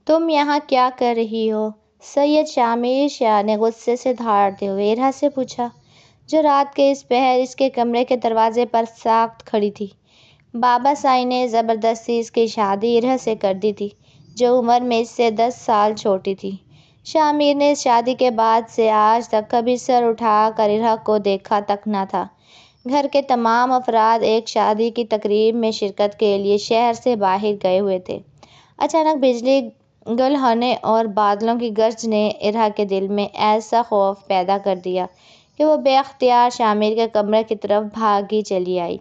تم یہاں کیا کر رہی ہو؟ سید شامر شاہ نے غصے سے دھاڑتے ہوئے ارحا سے پوچھا، جو رات کے اس پہر اس کے کمرے کے دروازے پر ساکت کھڑی تھی۔ بابا سائیں نے زبردستی اس کی شادی ارحا سے کر دی تھی، جو عمر میں اس سے 10 سال چھوٹی تھی۔ شامر نے اس شادی کے بعد سے آج تک کبھی سر اٹھا کر ارحا کو دیکھا تک نہ تھا۔ گھر کے تمام افراد ایک شادی کی تقریب میں شرکت کے لیے شہر سے باہر گئے ہوئے تھے۔ اچانک بجلی گل ہونے اور بادلوں کی گرج نے ارحا کے دل میں ایسا خوف پیدا کر دیا کہ وہ بے اختیار شامر کے کمرے کی طرف بھاگی چلی آئی۔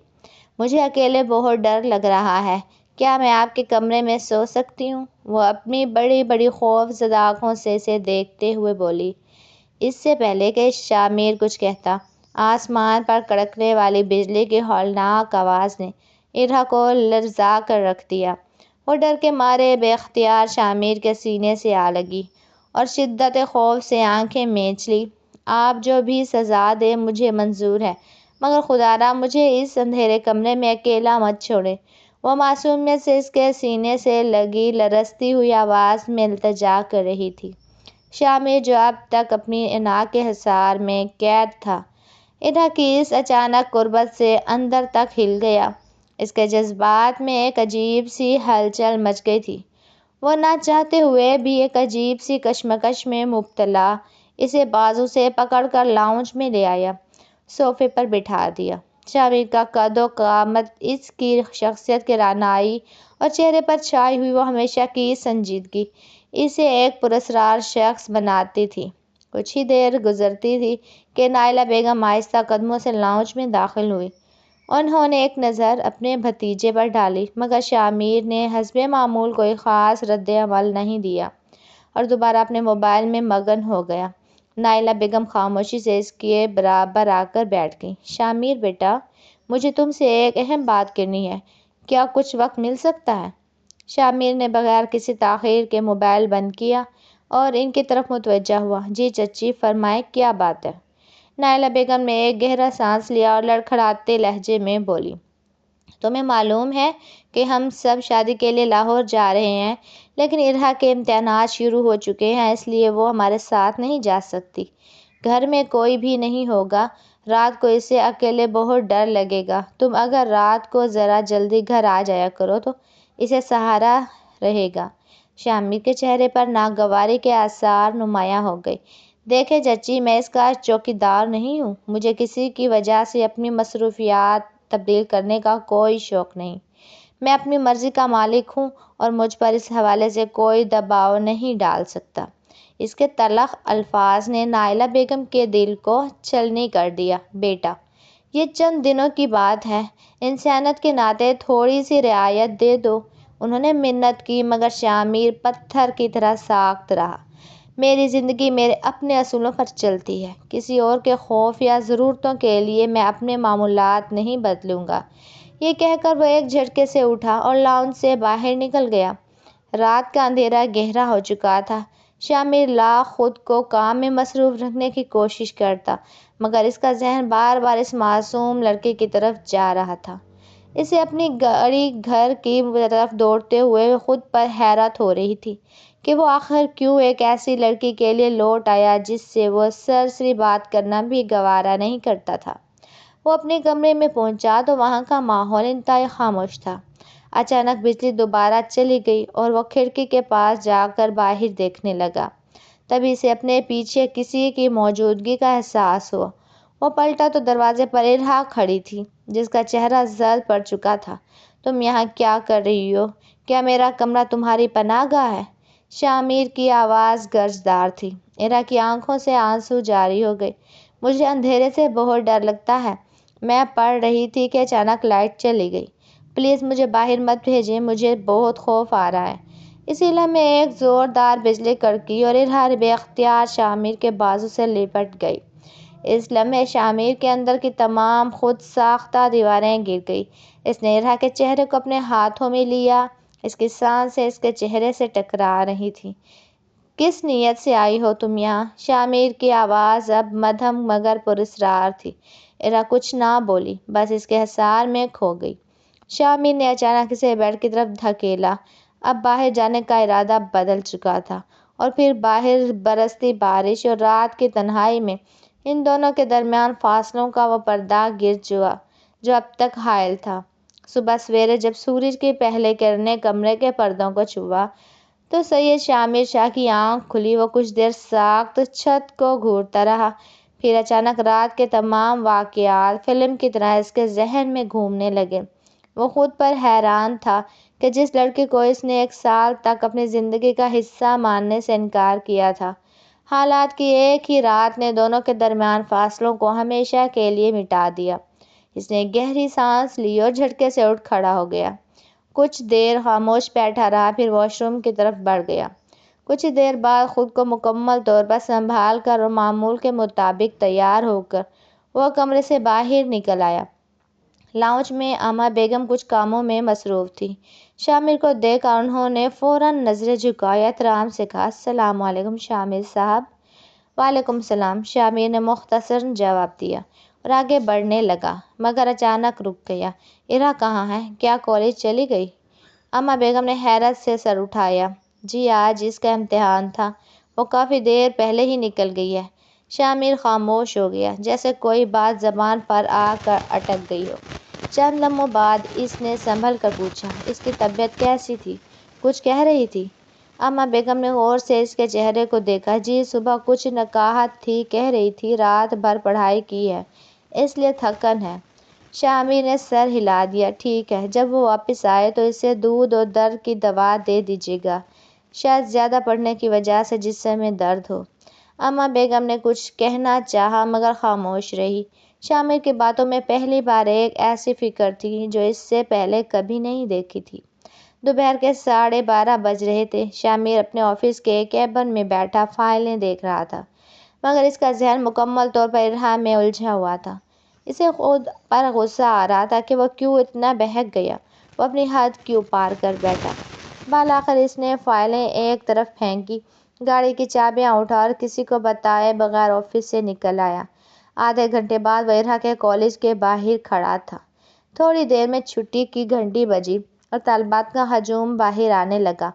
مجھے اکیلے بہت ڈر لگ رہا ہے، کیا میں آپ کے کمرے میں سو سکتی ہوں؟ وہ اپنی بڑی بڑی خوف زدہ آنکھوں سے اسے دیکھتے ہوئے بولی۔ اس سے پہلے کہ شامر کچھ کہتا، آسمان پر کڑکنے والی بجلی کی ہولناک آواز نے ارحا کو لرزا کر رکھ دیا۔ وہ ڈر کے مارے بے اختیار شامر کے سینے سے آ لگی اور شدت خوف سے آنکھیں مینچ لی۔ آپ جو بھی سزا دیں مجھے منظور ہے، مگر خدا را مجھے اس اندھیرے کمرے میں اکیلا مت چھوڑیں۔ وہ معصومیت سے اس کے سینے سے لگی لرزتی ہوئی آواز میں التجا کر رہی تھی۔ شامر جو اب تک اپنی انا کے حصار میں قید تھا، ارحا کی اس اچانک قربت سے اندر تک ہل گیا۔ اس کے جذبات میں ایک عجیب سی ہلچل مچ گئی تھی۔ وہ نہ چاہتے ہوئے بھی ایک عجیب سی کشمکش میں مبتلا اسے بازو سے پکڑ کر لاؤنج میں لے آیا، صوفے پر بٹھا دیا۔ شامر کا قد و قامت، اس کی شخصیت کی رعنائی اور چہرے پر چھائی ہوئی وہ ہمیشہ کی سنجیدگی اسے ایک پراسرار شخص بناتی تھی۔ کچھ ہی دیر گزرتی تھی کہ نائلہ بیگم آہستہ قدموں سے لاؤنج میں داخل ہوئی۔ انہوں نے ایک نظر اپنے بھتیجے پر ڈالی، مگر شامر نے حسب معمول کوئی خاص رد عمل نہیں دیا اور دوبارہ اپنے موبائل میں مگن ہو گیا۔ نائلہ بیگم خاموشی سے اس کے برابر آ کر بیٹھ گئیں۔ شامر بیٹا، مجھے تم سے ایک اہم بات کرنی ہے، کیا کچھ وقت مل سکتا ہے؟ شامر نے بغیر کسی تاخیر کے موبائل بند کیا اور ان کی طرف متوجہ ہوا۔ جی چچی، فرمائیں کیا بات ہے؟ نائلہ بیگم نے ایک گہرا سانس لیا اور لڑکھڑاتے لہجے میں بولی، تمہیں معلوم ہے کہ ہم سب شادی کے لیے لاہور جا رہے ہیں، لیکن ارحا کے امتحانات شروع ہو چکے ہیں، اس لیے وہ ہمارے ساتھ نہیں جا سکتی۔ گھر میں کوئی بھی نہیں ہوگا، رات کو اسے اکیلے بہت ڈر لگے گا۔ تم اگر رات کو ذرا جلدی گھر آ جایا کرو تو اسے سہارا رہے گا۔ شامر کے چہرے پر ناگواری کے آثار نمایاں ہو گئے۔ دیکھیں چچی، میں اس کا چوکیدار نہیں ہوں، مجھے کسی کی وجہ سے اپنی مصروفیات تبدیل کرنے کا کوئی شوق نہیں۔ میں اپنی مرضی کا مالک ہوں اور مجھ پر اس حوالے سے کوئی دباؤ نہیں ڈال سکتا۔ اس کے تلخ الفاظ نے نائلہ بیگم کے دل کو چھلنی کر دیا۔ بیٹا، یہ چند دنوں کی بات ہے، انسانیت کے ناطے تھوڑی سی رعایت دے دو۔ انہوں نے منت کی، مگر شامر پتھر کی طرح ساکت رہا۔ میری زندگی میرے اپنے اصولوں پر چلتی ہے، کسی اور کے خوف یا ضرورتوں کے لیے میں اپنے معمولات نہیں بدلوں گا۔ یہ کہہ کر وہ ایک جھٹکے سے اٹھا اور لاؤنج سے باہر نکل گیا۔ رات کا اندھیرا گہرا ہو چکا تھا۔ شامر لاکھ خود کو کام میں مصروف رکھنے کی کوشش کرتا، مگر اس کا ذہن بار بار اس معصوم لڑکی کی طرف جا رہا تھا۔ اسے اپنی گاڑی گھر کی طرف دوڑتے ہوئے خود پر حیرت ہو رہی تھی کہ وہ آخر کیوں ایک ایسی لڑکی کے لیے لوٹ آیا جس سے وہ سرسری بات کرنا بھی گوارا نہیں کرتا تھا۔ وہ اپنے کمرے میں پہنچا تو وہاں کا ماحول انتہائی خاموش تھا۔ اچانک بجلی دوبارہ چلی گئی اور وہ کھڑکی کے پاس جا کر باہر دیکھنے لگا۔ تبھی اسے اپنے پیچھے کسی کی موجودگی کا احساس ہوا۔ وہ پلٹا تو دروازے پر ارحا کھڑی تھی، جس کا چہرہ زرد پڑ چکا تھا۔ تم یہاں کیا کر رہی ہو؟ کیا میرا کمرہ تمہاری پناہ گاہ ہے؟ شامر کی آواز گرجدار تھی۔ ارحا کی آنکھوں سے آنسو جاری ہو گئے۔ مجھے اندھیرے سے بہت ڈر لگتا ہے، میں پڑھ رہی تھی کہ اچانک لائٹ چلی گئی۔ پلیز مجھے باہر مت بھیجیں، مجھے بہت خوف آ رہا ہے۔ اسی لمحے ایک زوردار بجلی کڑکی اور ارحا بے اختیار شامر کے بازو سے لپٹ گئی۔ اس لمحے شامر کے اندر کی تمام خود ساختہ دیواریں گر گئیں۔ اس نے ارحا کے چہرے کو اپنے ہاتھوں میں لیا، اس کی سانسیں اس کے چہرے سے ٹکرا رہی تھیں۔ کس نیت سے آئی ہو تم یہاں؟ شامر کی آواز اب مدھم مگر پراسرار تھی۔ ارحا کچھ نہ بولی، بس اس کے حصار میں کھو گئی۔ شامر نے اچانک اسے بیڈ کی طرف دھکیلا۔ اب باہر جانے کا ارادہ بدل چکا تھا، اور پھر باہر برستی بارش اور رات کی تنہائی میں ان دونوں کے درمیان فاصلوں کا وہ پردہ گر جا جو اب تک حائل تھا۔ صبح سویرے جب سورج کی پہلی کرنیں کمرے کے پردوں کو چھوا تو سید شامر شاہ کی آنکھ کھلی۔ وہ کچھ دیر ساکت چھت کو گھورتا رہا، پھر اچانک رات کے تمام واقعات فلم کی طرح اس کے ذہن میں گھومنے لگے۔ وہ خود پر حیران تھا کہ جس لڑکی کو اس نے 1 سال تک اپنی زندگی کا حصہ ماننے سے انکار کیا تھا، حالات کی ایک ہی رات نے دونوں کے درمیان فاصلوں کو ہمیشہ کے لیے مٹا دیا۔ اس نے ایک گہری سانس لی اور جھٹکے سے اٹھ کھڑا ہو گیا۔ کچھ دیر خاموش بیٹھا رہا، پھر واش روم کی طرف بڑھ گیا۔ کچھ دیر بعد خود کو مکمل طور پر سنبھال کر اور معمول کے مطابق تیار ہو کر وہ کمرے سے باہر نکل آیا۔ لاؤنج میں اماں بیگم کچھ کاموں میں مصروف تھیں۔ شامر کو دیکھ کر انہوں نے فوراً نظریں جھکائی، احترام سے کہا، السلام علیکم شامر صاحب۔ وعلیکم السلام، شامر نے مختصراً جواب دیا اور آگے بڑھنے لگا، مگر اچانک رک گیا۔ ارا کہاں ہے؟ کیا کالج چلی گئی؟ اماں بیگم نے حیرت سے سر اٹھایا۔ جی آج اس کا امتحان تھا، وہ کافی دیر پہلے ہی نکل گئی ہے۔ شامر خاموش ہو گیا، جیسے کوئی بات زبان پر آ کر اٹک گئی ہو۔ چند لمحوں بعد اس نے سنبھل کر پوچھا، اس کی طبیعت کیسی تھی؟ کچھ کہہ رہی تھی؟ اماں بیگم نے غور سے اس کے چہرے کو دیکھا۔ جی صبح کچھ نقاہت تھی، کہہ رہی تھی رات بھر پڑھائی کی ہے اس لیے تھکن ہے۔ شامر نے سر ہلا دیا، ٹھیک ہے، جب وہ واپس آئے تو اسے دودھ اور درد کی دوا دے دیجیے گا، شاید زیادہ پڑھنے کی وجہ سے جسم میں درد ہو۔ اماں بیگم نے کچھ کہنا چاہا مگر خاموش رہی۔ شامر کی باتوں میں پہلی بار ایک ایسی فکر تھی جو اس سے پہلے کبھی نہیں دیکھی تھی۔ دوپہر کے 12:30 بج رہے تھے۔ شامر اپنے آفس کے کیبن میں بیٹھا فائلیں دیکھ رہا تھا، مگر اس کا ذہن مکمل طور پر ارحا میں الجھا ہوا تھا۔ اسے خود پر غصہ آ رہا تھا کہ وہ کیوں اتنا بہک گیا، وہ اپنی حد کیوں پار کر بیٹھا۔ بالآخر اس نے فائلیں ایک طرف پھینکی، گاڑی کی چابیاں اٹھا اور کسی کو بتائے بغیر آفس سے نکل آیا۔ آدھے گھنٹے بعد وہ ارحا کے کالج کے باہر کھڑا تھا۔ تھوڑی دیر میں چھٹی کی گھنٹی بجی اور طالبات کا ہجوم باہر آنے لگا۔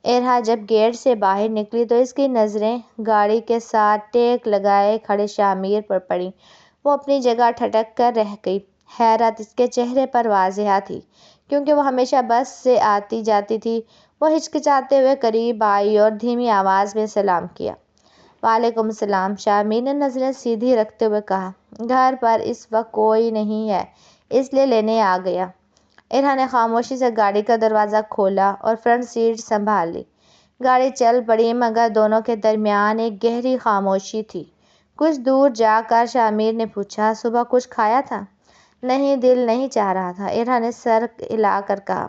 ارحا جب گیٹ سے باہر نکلی تو اس کی نظریں گاڑی کے ساتھ ٹیک لگائے کھڑے شامر پر پڑیں۔ وہ اپنی جگہ ٹھٹک کر رہ گئی۔ حیرت اس کے چہرے پر واضح تھی، کیونکہ وہ ہمیشہ بس سے آتی جاتی تھی۔ وہ ہچکچاتے ہوئے قریب آئی اور دھیمی آواز میں سلام کیا۔ وعلیکم السلام، شامر نے نظریں سیدھی رکھتے ہوئے کہا۔ گھر پر اس وقت کوئی نہیں ہے، اس لیے لینے آ گیا۔ ارحا نے خاموشی سے گاڑی کا دروازہ کھولا اور فرنٹ سیٹ سنبھال لی۔ گاڑی چل پڑی، مگر دونوں کے درمیان ایک گہری خاموشی تھی۔ کچھ دور جا کر شامر نے پوچھا، صبح کچھ کھایا تھا؟ نہیں، دل نہیں چاہ رہا تھا، ارحا نے سر ہلا کر کہا۔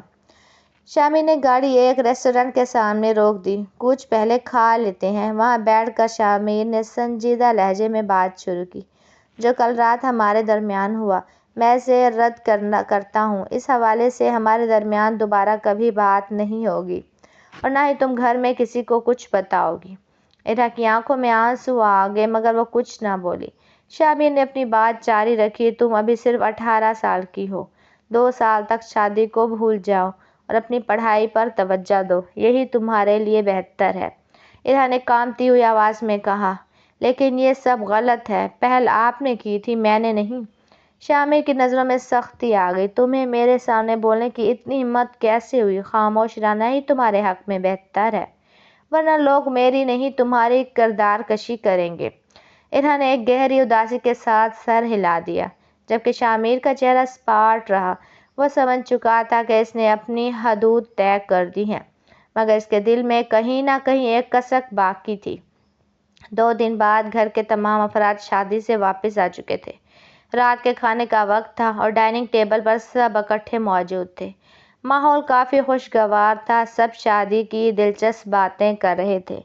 شامر نے گاڑی ایک ریسٹورانٹ کے سامنے روک دی۔ کچھ پہلے کھا لیتے ہیں۔ وہاں بیٹھ کر شامر نے سنجیدہ لہجے میں بات شروع کی۔ جو کل رات ہمارے درمیان ہوا، میں اسے رد کرتا ہوں۔ اس حوالے سے ہمارے درمیان دوبارہ کبھی بات نہیں ہوگی اور نہ ہی تم گھر میں کسی کو کچھ بتاؤ گی۔ ارحا کی آنکھوں میں آنسو آ گئے، مگر وہ کچھ نہ بولی۔ شامر نے اپنی بات جاری رکھی، تم ابھی صرف 18 سال کی ہو۔ 2 سال تک شادی کو بھول جاؤ اور اپنی پڑھائی پر توجہ دو، یہی تمہارے لیے بہتر ہے۔ ارحا نے کانپتی ہوئی آواز میں کہا، لیکن یہ سب غلط ہے، پہل آپ نے کی تھی، میں نے نہیں۔ شامر کی نظروں میں سختی آ گئی۔ تمہیں میرے سامنے بولنے کی اتنی ہمت کیسے ہوئی؟ خاموش رہنا ہی تمہارے حق میں بہتر ہے، ورنہ لوگ میری نہیں تمہاری کردار کشی کریں گے۔ ارحا نے ایک گہری اداسی کے ساتھ سر ہلا دیا، جبکہ شامر کا چہرہ سپاٹ رہا۔ وہ سمجھ چکا تھا کہ اس نے اپنی حدود طے کر دی ہیں، مگر اس کے دل میں کہیں نہ کہیں ایک کسک باقی تھی۔ 2 دن بعد گھر کے تمام افراد شادی سے واپس آ چکے تھے۔ رات کے کھانے کا وقت تھا اور ڈائننگ ٹیبل پر سب اکٹھے موجود تھے۔ ماحول کافی خوشگوار تھا، سب شادی کی دلچسپ باتیں کر رہے تھے۔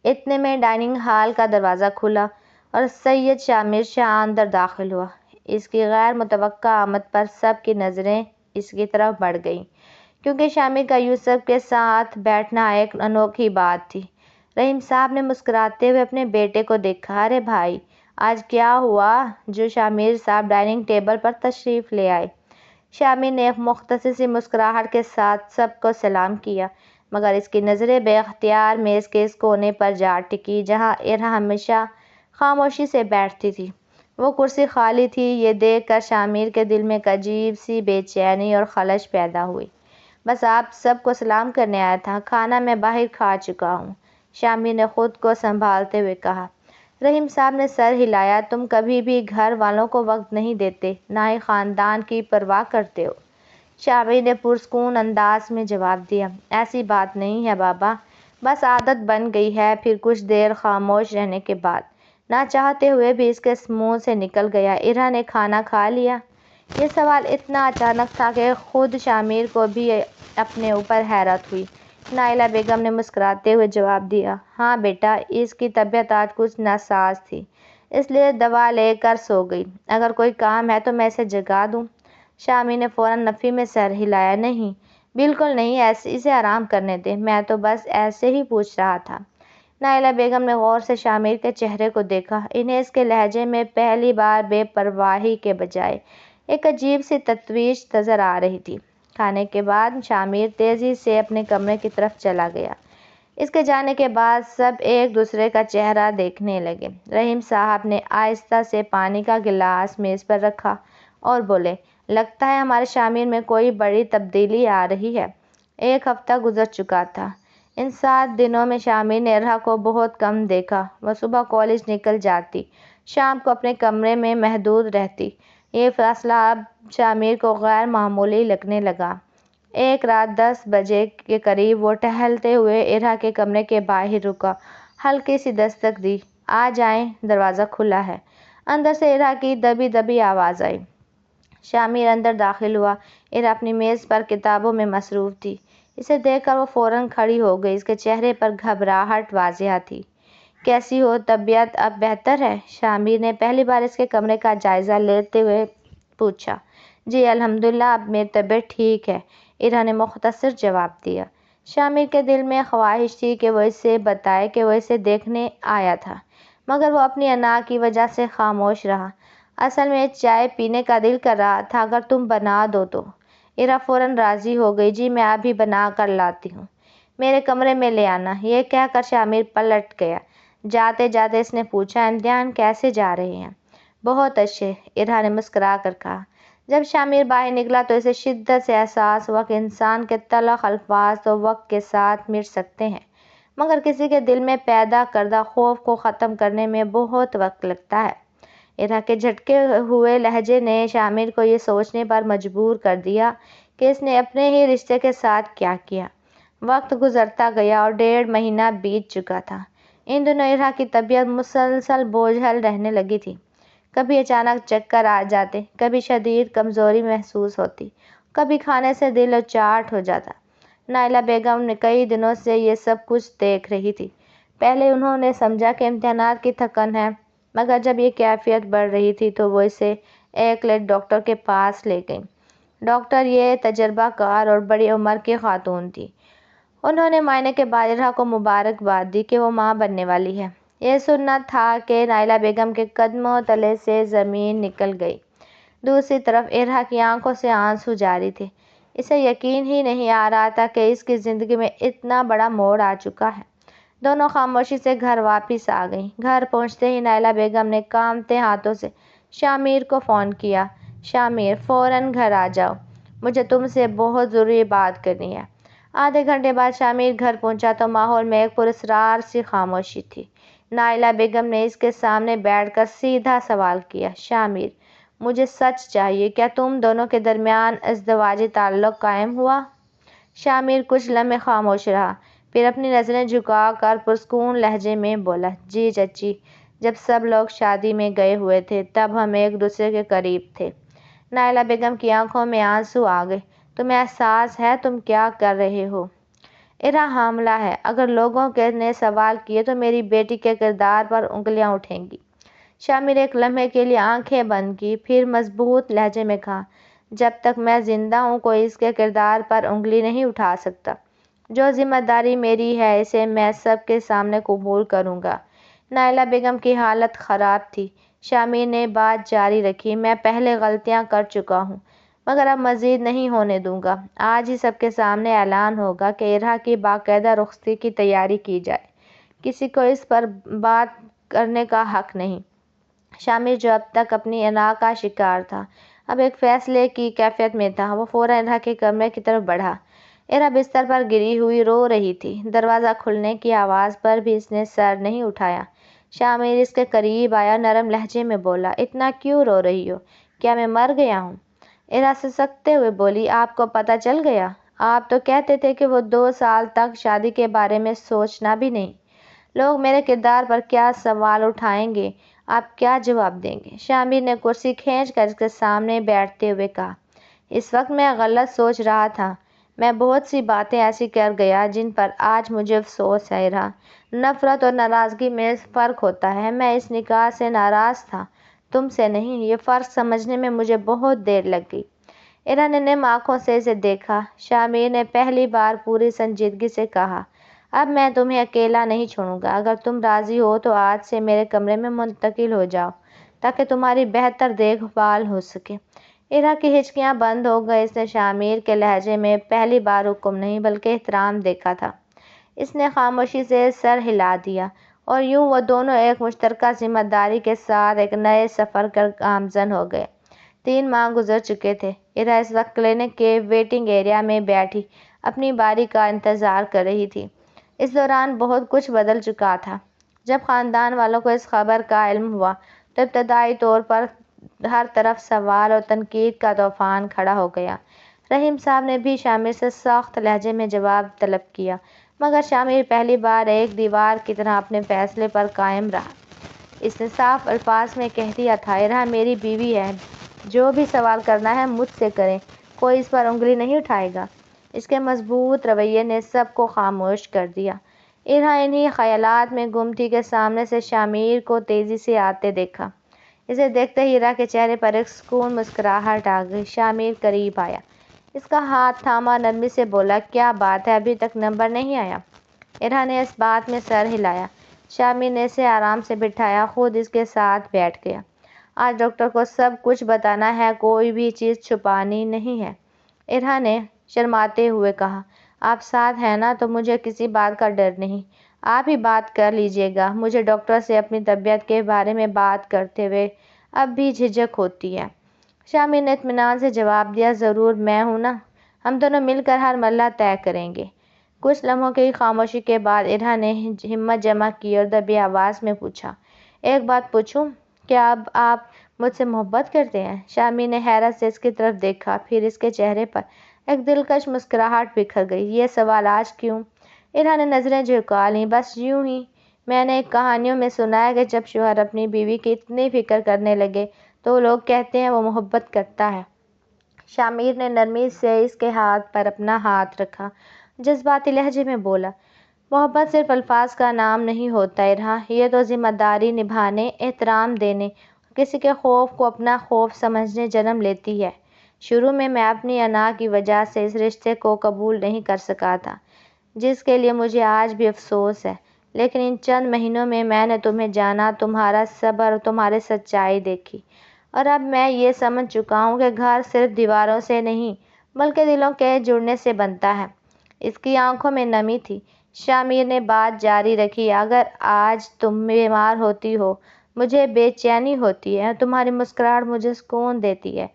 اتنے میں ڈائننگ ہال کا دروازہ کھلا اور سید شامر شاہ اندر داخل ہوا۔ اس کی غیر متوقع آمد پر سب کی نظریں اس کی طرف بڑھ گئیں، کیونکہ شامر کا یوسف کے ساتھ بیٹھنا ایک انوکھی بات تھی۔ رحیم صاحب نے مسکراتے ہوئے اپنے بیٹے کو دیکھا۔ ارے بھائی، آج کیا ہوا جو شامر صاحب ڈائننگ ٹیبل پر تشریف لے آئے؟ شامر نے ایک مختصر سی مسکراہٹ کے ساتھ سب کو سلام کیا۔ مگر اس کی نظریں بے اختیار میز کے اس کونے پر جا ٹکی جہاں ارا ہمیشہ خاموشی سے بیٹھتی تھی۔ وہ کرسی خالی تھی۔ یہ دیکھ کر شامر کے دل میں ایک عجیب سی بے چینی اور خلش پیدا ہوئی۔ بس آپ سب کو سلام کرنے آیا تھا، کھانا میں باہر کھا چکا ہوں، شامر نے خود کو سنبھالتے ہوئے کہا۔ رحیم صاحب نے سر ہلایا۔ تم کبھی بھی گھر والوں کو وقت نہیں دیتے، نہ ہی خاندان کی پرواہ کرتے ہو، شامر نے پرسکون انداز میں جواب دیا۔ ایسی بات نہیں ہے بابا، بس عادت بن گئی ہے۔ پھر کچھ دیر خاموش رہنے کے بعد نہ چاہتے ہوئے بھی اس کے منہ سے نکل گیا، ارا نے کھانا کھا لیا؟ یہ سوال اتنا اچانک تھا کہ خود شامر کو بھی اپنے اوپر حیرت ہوئی۔ نائلہ بیگم نے مسکراتے ہوئے جواب دیا، ہاں بیٹا، اس کی طبیعت آج کچھ ناساز تھی، اس لیے دوا لے کر سو گئی۔ اگر کوئی کام ہے تو میں اسے جگا دوں؟ شامر نے فوراً نفی میں سر ہلایا۔ نہیں، بالکل نہیں، اسے آرام کرنے دیں، میں تو بس ایسے ہی پوچھ رہا تھا۔ نائلہ بیگم نے غور سے شامر کے چہرے کو دیکھا۔ انہیں اس کے لہجے میں پہلی بار بے پرواہی کے بجائے ایک عجیب سی تشویش نظر آ رہی تھی۔ کھانے کے بعد شامر تیزی سے اپنے کمرے کی طرف چلا گیا۔ اس کے جانے کے بعد سب ایک دوسرے کا چہرہ دیکھنے لگے۔ رحیم صاحب نے آہستہ سے پانی کا گلاس میز پر رکھا اور بولے، لگتا ہے ہمارے شامر میں کوئی بڑی تبدیلی آ رہی ہے۔ ایک ہفتہ گزر چکا تھا۔ ان 7 دنوں میں شامر نے ارا کو بہت کم دیکھا۔ وہ صبح کالج نکل جاتی، شام کو اپنے کمرے میں محدود رہتی۔ یہ فاصلہ اب شامر کو غیر معمولی لگنے لگا۔ ایک رات 10 بجے کے قریب وہ ٹہلتے ہوئے ارا کے کمرے کے باہر رکا، ہلکی سی دستک دی، آ جائیں، دروازہ کھلا ہے۔ اندر سے ارا کی دبی دبی آواز آئی۔ شامر اندر داخل ہوا۔ ارا اپنی میز پر کتابوں میں مصروف تھی۔ اسے دیکھ کر وہ فوراً کھڑی ہو گئی۔ اس کے چہرے پر گھبراہٹ واضح تھی۔ کیسی ہو؟ طبیعت اب بہتر ہے؟ شامر نے پہلی بار اس کے کمرے کا جائزہ لیتے ہوئے پوچھا۔ جی الحمدللہ، اب میری طبیعت ٹھیک ہے، ارا نے مختصر جواب دیا۔ شامر کے دل میں خواہش تھی کہ وہ اسے بتائے کہ وہ اسے دیکھنے آیا تھا، مگر وہ اپنی انا کی وجہ سے خاموش رہا۔ اصل میں چائے پینے کا دل کر رہا تھا، اگر تم بنا دو تو۔ ارا فوراً راضی ہو گئی۔ جی میں ابھی بنا کر لاتی ہوں، میرے کمرے میں لے آنا۔ یہ کہہ کر شامر پلٹ گیا۔ جاتے جاتے اس نے پوچھا، امتحان کیسے جا رہے ہیں؟ بہت اچھے، ارا نے مسکرا کر کہا۔ جب شامر باہر نکلا تو اسے شدت سے احساس ہوا کہ انسان کے تلخ الفاظ تو وقت کے ساتھ مٹ سکتے ہیں، مگر کسی کے دل میں پیدا کردہ خوف کو ختم کرنے میں بہت وقت لگتا ہے۔ ارا کے جھٹکے ہوئے لہجے نے شامر کو یہ سوچنے پر مجبور کر دیا کہ اس نے اپنے ہی رشتے کے ساتھ کیا کیا۔ وقت گزرتا گیا اور 1.5 مہینہ بیت چکا تھا۔ ان دنوں ارا کی طبیعت مسلسل بوجھل رہنے لگی تھی۔ کبھی اچانک چکر آ جاتے، کبھی شدید کمزوری محسوس ہوتی، کبھی کھانے سے دل اچاٹ ہو جاتا۔ نائلہ بیگم نے کئی دنوں سے یہ سب کچھ دیکھ رہی تھی۔ پہلے انہوں نے سمجھا کہ امتحانات کی تھکن ہے، مگر جب یہ کیفیت بڑھ رہی تھی تو وہ اسے ایکلٹ ڈاکٹر کے پاس لے گئیں۔ ڈاکٹر یہ تجربہ کار اور بڑی عمر کی خاتون تھی۔ انہوں نے معائنے کے بعد ارا کو مبارکباد دی کہ وہ ماں بننے والی ہے۔ یہ سننا تھا کہ نائلہ بیگم کے قدموں تلے سے زمین نکل گئی۔ دوسری طرف ارا کی آنکھوں سے آنسو جاری تھے۔ اسے یقین ہی نہیں آ رہا تھا کہ اس کی زندگی میں اتنا بڑا موڑ آ چکا ہے۔ دونوں خاموشی سے گھر واپس آ گئیں۔ گھر پہنچتے ہی نائلہ بیگم نے کانپتے ہاتھوں سے شامر کو فون کیا۔ شامر، فوراً گھر آ جاؤ، مجھے تم سے بہت ضروری بات کرنی ہے۔ آدھے گھنٹے بعد شامر گھر پہنچا تو ماحول میں ایک پراسرار سی خاموشی تھی۔ نائلہ بیگم نے اس کے سامنے بیٹھ کر سیدھا سوال کیا، شامر، مجھے سچ چاہیے، کیا تم دونوں کے درمیان ازدواجی تعلق قائم ہوا؟ شامر کچھ لمحے خاموش رہا، پھر اپنی نظریں جھکا کر پرسکون لہجے میں بولا، جی چچی، جب سب لوگ شادی میں گئے ہوئے تھے تب ہم ایک دوسرے کے قریب تھے۔ نائلہ بیگم کی آنکھوں میں آنسو آ گئے۔ تمہیں احساس ہے تم کیا کر رہے ہو؟ ارا حاملہ ہے، اگر لوگوں نے سوال کیے تو میری بیٹی کے کردار پر انگلیاں اٹھیں گی۔ شامر ایک لمحے کے لیے آنکھیں بند کی، پھر مضبوط لہجے میں کہا، جب تک میں زندہ ہوں کوئی اس کے کردار پر انگلی نہیں اٹھا سکتا۔ جو ذمہ داری میری ہے اسے میں سب کے سامنے قبول کروں گا۔ نائلہ بیگم کی حالت خراب تھی۔ شامر نے بات جاری رکھی، میں پہلے غلطیاں کر چکا ہوں، مگر اب مزید نہیں ہونے دوں گا۔ آج ہی سب کے سامنے اعلان ہوگا کہ ارحا کی باقاعدہ رخصتی کی تیاری کی جائے۔ کسی کو اس پر بات کرنے کا حق نہیں۔ شامر جو اب تک اپنی انا کا شکار تھا، اب ایک فیصلے کی کیفیت میں تھا۔ وہ فوراً ارحا کے کمرے کی طرف بڑھا۔ ارحا بستر پر گری ہوئی رو رہی تھی۔ دروازہ کھلنے کی آواز پر بھی اس نے سر نہیں اٹھایا۔ شامر اس کے قریب آیا، نرم لہجے میں بولا، اتنا کیوں رو رہی ہو؟ کیا میں مر گیا ہوں؟ ارحا سسکتے ہوئے بولی، آپ کو پتہ چل گیا؟ آپ تو کہتے تھے کہ وہ 2 سال تک شادی کے بارے میں سوچنا بھی نہیں۔ لوگ میرے کردار پر کیا سوال اٹھائیں گے، آپ کیا جواب دیں گے؟ شامر نے کرسی کھینچ کر اس کے سامنے بیٹھتے ہوئے کہا، اس وقت میں غلط سوچ رہا تھا۔ میں بہت سی باتیں ایسی کر گیا جن پر آج مجھے افسوس ہے ارحا۔ نفرت اور ناراضگی میں فرق ہوتا ہے۔ میں اس نکاح سے ناراض تھا، تم سے نہیں۔ یہ فرق سمجھنے میں مجھے بہت دیر لگ گئی۔ ارحا نے نم آنکھوں سے اسے دیکھا۔ شامر نے پہلی بار پوری سنجیدگی سے کہا، اب میں تمہیں اکیلا نہیں چھوڑوں گا۔ اگر تم راضی ہو تو آج سے میرے کمرے میں منتقل ہو جاؤ تاکہ تمہاری بہتر دیکھ بھال ہو سکے۔ ارحا کی ہچکیاں بند ہو گئیں۔ اس نے شامر کے لہجے میں پہلی بار حکم نہیں بلکہ احترام دیکھا تھا۔ اس نے خاموشی سے سر ہلا دیا اور یوں وہ دونوں ایک مشترکہ ذمہ داری کے ساتھ ایک نئے سفر پر گامزن ہو گئے۔ 3 ماہ گزر چکے تھے۔ ارحا اس وقت کلینک کے ویٹنگ ایریا میں بیٹھی اپنی باری کا انتظار کر رہی تھی۔ اس دوران بہت کچھ بدل چکا تھا۔ جب خاندان والوں کو اس خبر کا علم ہوا تو ابتدائی طور پر ہر طرف سوال اور تنقید کا طوفان کھڑا ہو گیا۔ رحیم صاحب نے بھی شامر سے سخت لہجے میں جواب طلب کیا، مگر شامر پہلی بار ایک دیوار کی طرح اپنے فیصلے پر قائم رہا۔ اس نے صاف الفاظ میں کہہ دیا تھا، ارحا میری بیوی ہے، جو بھی سوال کرنا ہے مجھ سے کریں، کوئی اس پر انگلی نہیں اٹھائے گا۔ اس کے مضبوط رویے نے سب کو خاموش کر دیا۔ ارحا انہی خیالات میں گم تھی کہ سامنے سے شامر کو تیزی سے آتے دیکھا۔ اسے دیکھتے ہی ارحا کے چہرے پر ایک سکون مسکراہٹ آ گئی۔ شامر قریب آیا، اس کا ہاتھ تھاما، نرمی سے بولا، کیا بات ہے، ابھی تک نمبر نہیں آیا؟ ارحا نے اس بات میں سر ہلایا۔ شامر نے اسے آرام سے بٹھایا، خود اس کے ساتھ بیٹھ گیا۔ آج ڈاکٹر کو سب کچھ بتانا ہے، کوئی بھی چیز چھپانی نہیں ہے۔ ارحا نے شرماتے ہوئے کہا، آپ ساتھ ہیں نا تو مجھے کسی بات کا ڈر نہیں۔ آپ ہی بات کر لیجیے گا۔ مجھے ڈاکٹر سے اپنی طبیعت کے بارے میں بات کرتے ہوئے اب بھی جھجک ہوتی ہے۔ شامر نے اطمینان سے جواب دیا، ضرور، میں ہوں نا، ہم دونوں مل کر ہر مرحلہ طے کریں گے۔ کچھ لمحوں کی خاموشی کے بعد ارحا نے ہمت جمع کی اور دبی آواز میں پوچھا، ایک بات پوچھوں؟ کیا اب آپ مجھ سے محبت کرتے ہیں؟ شامر نے حیرت سے اس کی طرف دیکھا، پھر اس کے چہرے پر ایک دلکش مسکراہٹ بکھر گئی۔ یہ سوال آج کیوں؟ ارحا نے نظریں جھکا لیں، بس یوں ہی۔ میں نے کہانیوں میں سنا ہے کہ جب شوہر اپنی بیوی کی اتنی فکر کرنے لگے تو لوگ کہتے ہیں وہ محبت کرتا ہے۔ شامر نے نرمی سے اس کے ہاتھ پر اپنا ہاتھ رکھا، جذباتی لہجے میں بولا، محبت صرف الفاظ کا نام نہیں ہوتا ارحا، یہ تو ذمہ داری نبھانے، احترام دینے اور کسی کے خوف کو اپنا خوف سمجھنے جنم لیتی ہے۔ شروع میں اپنی انا کی وجہ سے اس رشتے کو قبول نہیں کر سکا تھا، جس کے لیے مجھے آج بھی افسوس ہے، لیکن ان چند مہینوں میں میں نے تمہیں جانا، تمہارا صبر اور تمہاری سچائی دیکھی، اور اب میں یہ سمجھ چکا ہوں کہ گھر صرف دیواروں سے نہیں بلکہ دلوں کے جڑنے سے بنتا ہے۔ اس کی آنکھوں میں نمی تھی۔ شامر نے بات جاری رکھی، اگر آج تم بیمار ہوتی ہو، مجھے بے چینی ہوتی ہے، تمہاری مسکراہٹ مجھے سکون دیتی ہے۔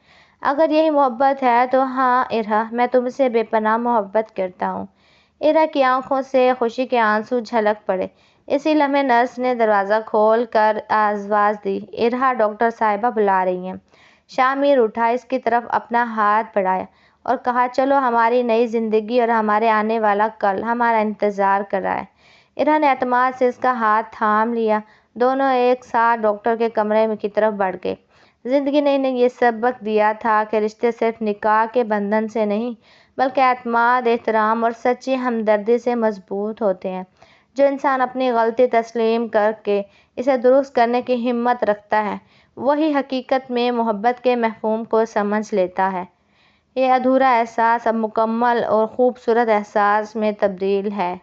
اگر یہی محبت ہے تو ہاں ارحا، میں تم سے بے پناہ محبت کرتا ہوں۔ ارحا کی آنکھوں سے خوشی کے آنسو چھلک پڑے۔ اسی لمحے نرس نے دروازہ کھول کر آواز دی، ارحا، ڈاکٹر صاحبہ بلا رہی ہیں۔ شامر اٹھا، اس کی طرف اپنا ہاتھ بڑھایا اور کہا، چلو، ہماری نئی زندگی اور ہمارے آنے والا کل ہمارا انتظار کر رہا ہے۔ ارحا نے اعتماد سے اس کا ہاتھ تھام لیا۔ دونوں ایک ساتھ ڈاکٹر کے کمرے کی طرف بڑھ گئے۔ زندگی نے انہیں یہ سبق دیا تھا کہ رشتے صرف نکاح کے بندھن سے نہیں بلکہ اعتماد، احترام اور سچی ہمدردی سے مضبوط ہوتے ہیں۔ جو انسان اپنی غلطی تسلیم کر کے اسے درست کرنے کی ہمت رکھتا ہے، وہی حقیقت میں محبت کے مفہوم کو سمجھ لیتا ہے۔ یہ ادھورا احساس اب مکمل اور خوبصورت احساس میں تبدیل ہے۔